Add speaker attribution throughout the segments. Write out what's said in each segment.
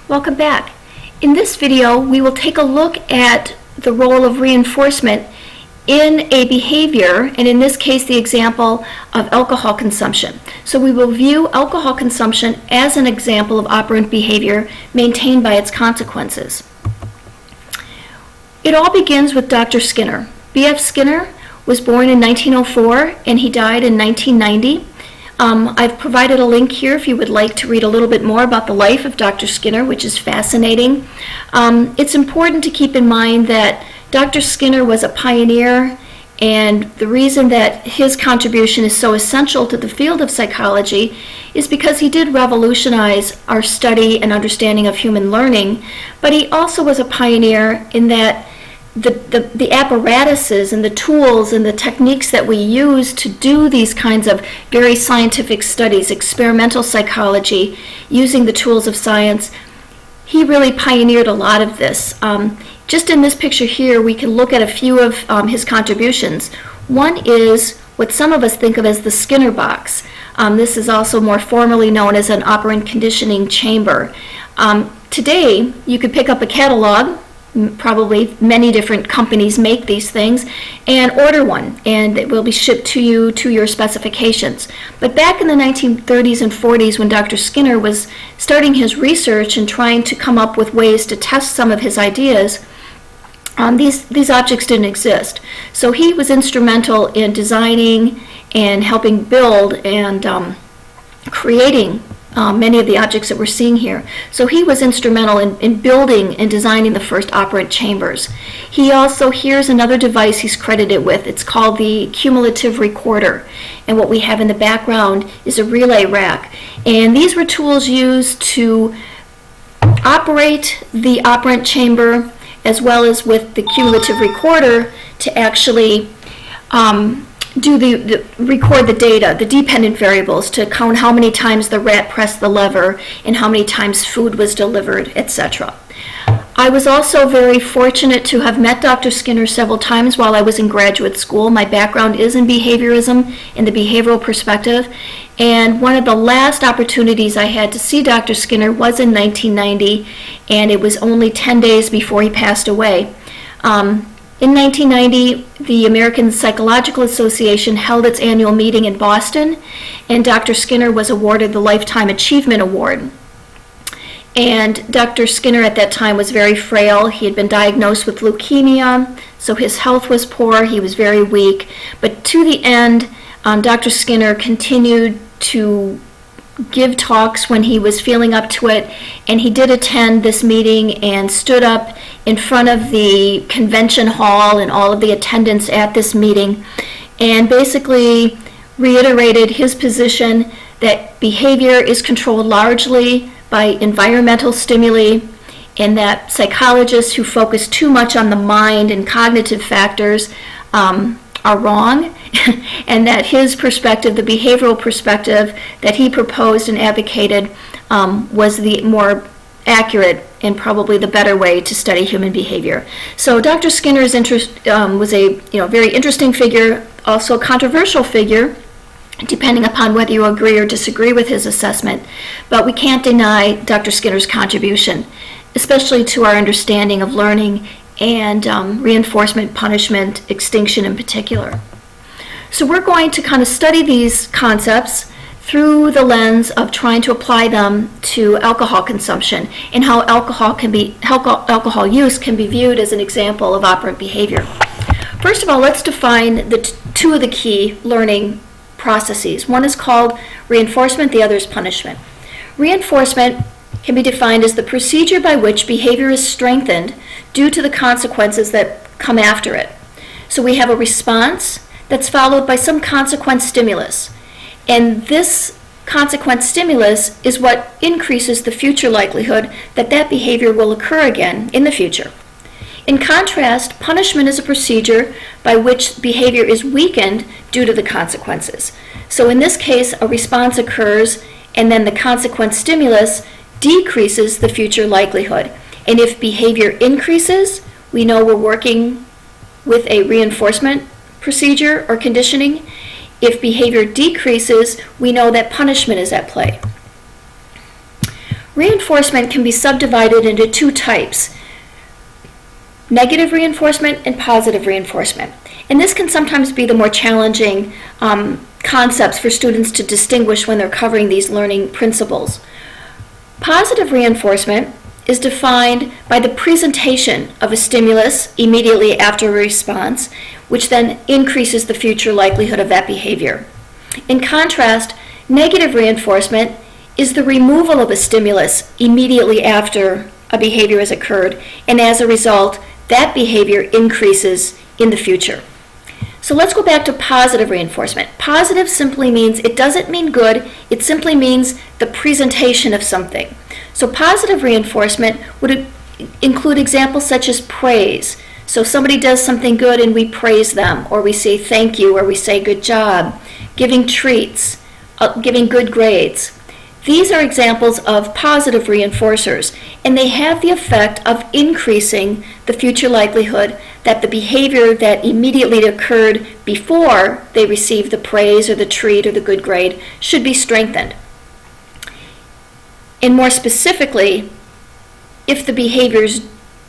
Speaker 1: Welcome back. In this video, we will take a look at the role of reinforcement in a behavior, and in this case, the example of alcohol consumption. So we will view alcohol consumption as an example of operant behavior maintained by its consequences. It all begins with Dr. Skinner. B.F. Skinner was born in 1904 and he died in 1990. I've provided a link here if you would like to read a little bit more about the life of Dr. Skinner, which is fascinating. It's important to keep in mind that Dr. Skinner was a pioneer, and the reason that his contribution is so essential to the field of psychology is because he did revolutionize our study and understanding of human learning, but he also was a pioneer in that the apparatuses and the tools and the techniques that we use to do these kinds of very scientific studies, experimental psychology, using the tools of science, he really pioneered a lot of this. Just in this picture here, we can look at a few of his contributions. One is what some of us think of as the Skinner box. This is also more formally known as an operant conditioning chamber. Today, you could pick up a catalog. Probably many different companies make these things, and order one, and it will be shipped to you to your specifications. But back in the 1930s and 40s, when Dr. Skinner was starting his research and trying to come up with ways to test some of his ideas, these objects didn't exist. So he was instrumental in designing and helping build and creating many of the objects that we're seeing here. So he was instrumental in building and designing the first operant chambers. He also, here's another device he's credited with. It's called the cumulative recorder. And what we have in the background is a relay rack. And these were tools used to operate the operant chamber as well as with the cumulative recorder to actually record the data, the dependent variables, to count how many times the rat pressed the lever and how many times food was delivered, etc. I was also very fortunate to have met Dr. Skinner several times while I was in graduate school. My background is in behaviorism, in the behavioral perspective, and one of the last opportunities I had to see Dr. Skinner was in 1990, and it was only 10 days before he passed away. In 1990, the American Psychological Association held its annual meeting in Boston, and Dr. Skinner was awarded the Lifetime Achievement Award. And Dr. Skinner at that time was very frail. He had been diagnosed with leukemia, so his health was poor. He was very weak. But to the end, Dr. Skinner continued to give talks when he was feeling up to it, and he did attend this meeting and stood up in front of the convention hall and all of the attendants at this meeting and basically reiterated his position that behavior is controlled largely by environmental stimuli, and that psychologists who focus too much on the mind and cognitive factors are wrong, and that his perspective, the behavioral perspective that he proposed and advocated, was the more accurate and probably the better way to study human behavior. So Dr. Skinner's was a very interesting figure, also a controversial figure, depending upon whether you agree or disagree with his assessment. But we can't deny Dr. Skinner's contribution, especially to our understanding of learning and reinforcement, punishment, extinction in particular. So we're going to kind of study these concepts through the lens of trying to apply them to alcohol consumption and how alcohol use can be viewed as an example of operant behavior. First of all, let's define two of the key learning processes. One is called reinforcement, the other is punishment. Reinforcement can be defined as the procedure by which behavior is strengthened due to the consequences that come after it. So we have a response that's followed by some consequent stimulus. And this consequent stimulus is what increases the future likelihood that that behavior will occur again in the future. In contrast, punishment is a procedure by which behavior is weakened due to the consequences. So in this case, a response occurs and then the consequent stimulus decreases the future likelihood. And if behavior increases, we know we're working with a reinforcement procedure or conditioning. If behavior decreases, we know that punishment is at play. Reinforcement can be subdivided into two types: negative reinforcement and positive reinforcement. And this can sometimes be the more challenging concepts for students to distinguish when they're covering these learning principles. Positive reinforcement is defined by the presentation of a stimulus immediately after a response, which then increases the future likelihood of that behavior. In contrast, negative reinforcement is the removal of a stimulus immediately after a behavior has occurred, and as a result, that behavior increases in the future. So let's go back to positive reinforcement. Positive simply means, it doesn't mean good, it simply means the presentation of something. So positive reinforcement would include examples such as praise. So somebody does something good and we praise them, or we say thank you, or we say good job, giving treats, giving good grades. These are examples of positive reinforcers, and they have the effect of increasing the future likelihood that the behavior that immediately occurred before they received the praise or the treat or the good grade should be strengthened. And more specifically, if the behaviors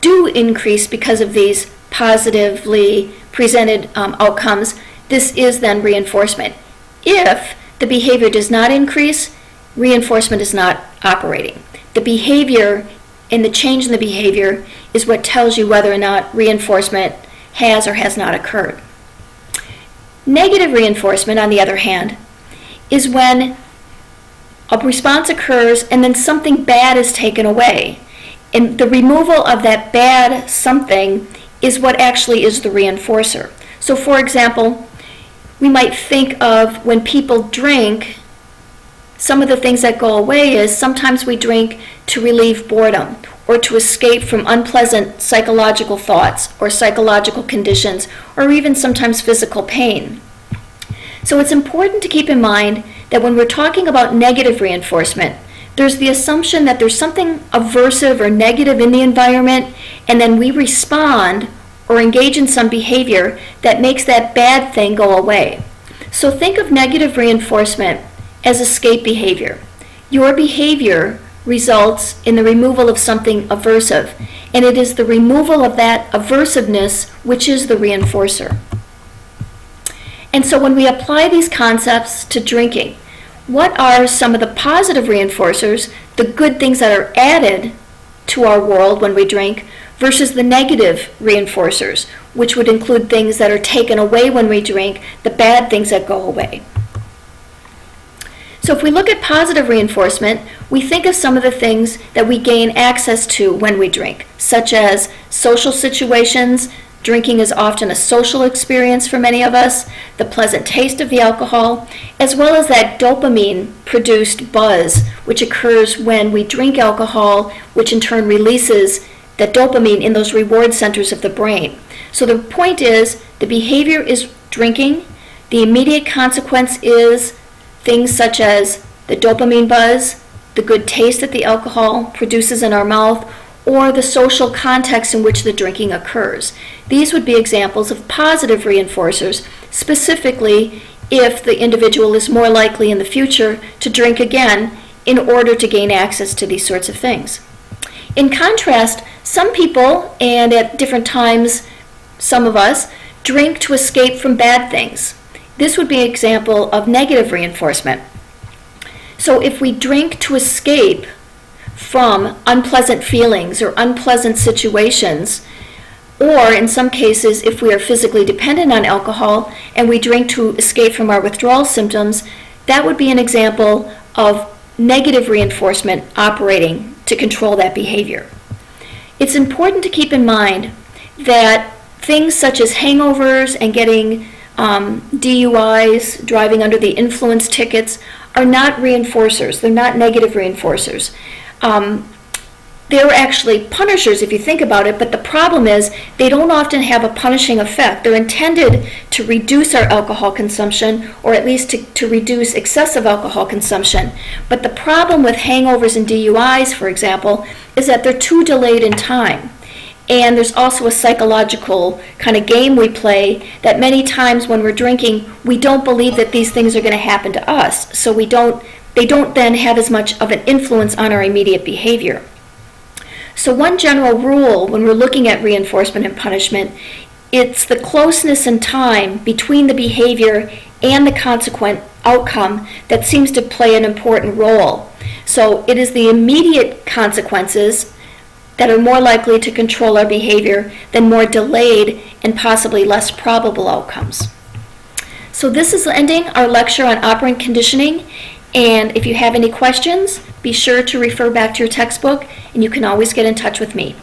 Speaker 1: do increase because of these positively presented outcomes, this is then reinforcement. If the behavior does not increase, reinforcement is not operating. The behavior and the change in the behavior is what tells you whether or not reinforcement has or has not occurred. Negative reinforcement, on the other hand, is when a response occurs and then something bad is taken away. And the removal of that bad something is what actually is the reinforcer. So for example, we might think of when people drink, some of the things that go away is sometimes we drink to relieve boredom or to escape from unpleasant psychological thoughts or psychological conditions or even sometimes physical pain. So it's important to keep in mind that when we're talking about negative reinforcement, there's the assumption that there's something aversive or negative in the environment, and then we respond or engage in some behavior that makes that bad thing go away. So think of negative reinforcement as escape behavior. Your behavior results in the removal of something aversive, and it is the removal of that aversiveness which is the reinforcer. And so when we apply these concepts to drinking, what are some of the positive reinforcers, the good things that are added to our world when we drink, versus the negative reinforcers, which would include things that are taken away when we drink, the bad things that go away? So if we look at positive reinforcement, we think of some of the things that we gain access to when we drink, such as social situations. Drinking is often a social experience for many of us, the pleasant taste of the alcohol, as well as that dopamine-produced buzz, which occurs when we drink alcohol, which in turn releases the dopamine in those reward centers of the brain. So the point is, the behavior is drinking. The immediate consequence is things such as the dopamine buzz, the good taste that the alcohol produces in our mouth, or the social context in which the drinking occurs. These would be examples of positive reinforcers, specifically if the individual is more likely in the future to drink again in order to gain access to these sorts of things. In contrast, some people, and at different times some of us, drink to escape from bad things. This would be an example of negative reinforcement. So if we drink to escape from unpleasant feelings or unpleasant situations, or in some cases if we are physically dependent on alcohol and we drink to escape from our withdrawal symptoms, that would be an example of negative reinforcement operating to control that behavior. It's important to keep in mind that things such as hangovers and getting DUIs, driving under the influence tickets, are not reinforcers. They're not negative reinforcers. They're actually punishers if you think about it, but the problem is they don't often have a punishing effect. They're intended to reduce our alcohol consumption, or at least to reduce excessive alcohol consumption. But the problem with hangovers and DUIs, for example, is that they're too delayed in time. And there's also a psychological kind of game we play that many times when we're drinking, we don't believe that these things are going to happen to us. So we don't they don't then have as much of an influence on our immediate behavior. So one general rule when we're looking at reinforcement and punishment, it's the closeness in time between the behavior and the consequent outcome that seems to play an important role. So it is the immediate consequences that are more likely to control our behavior than more delayed and possibly less probable outcomes. So this is ending our lecture on operant conditioning, and if you have any questions, be sure to refer back to your textbook, and you can always get in touch with me.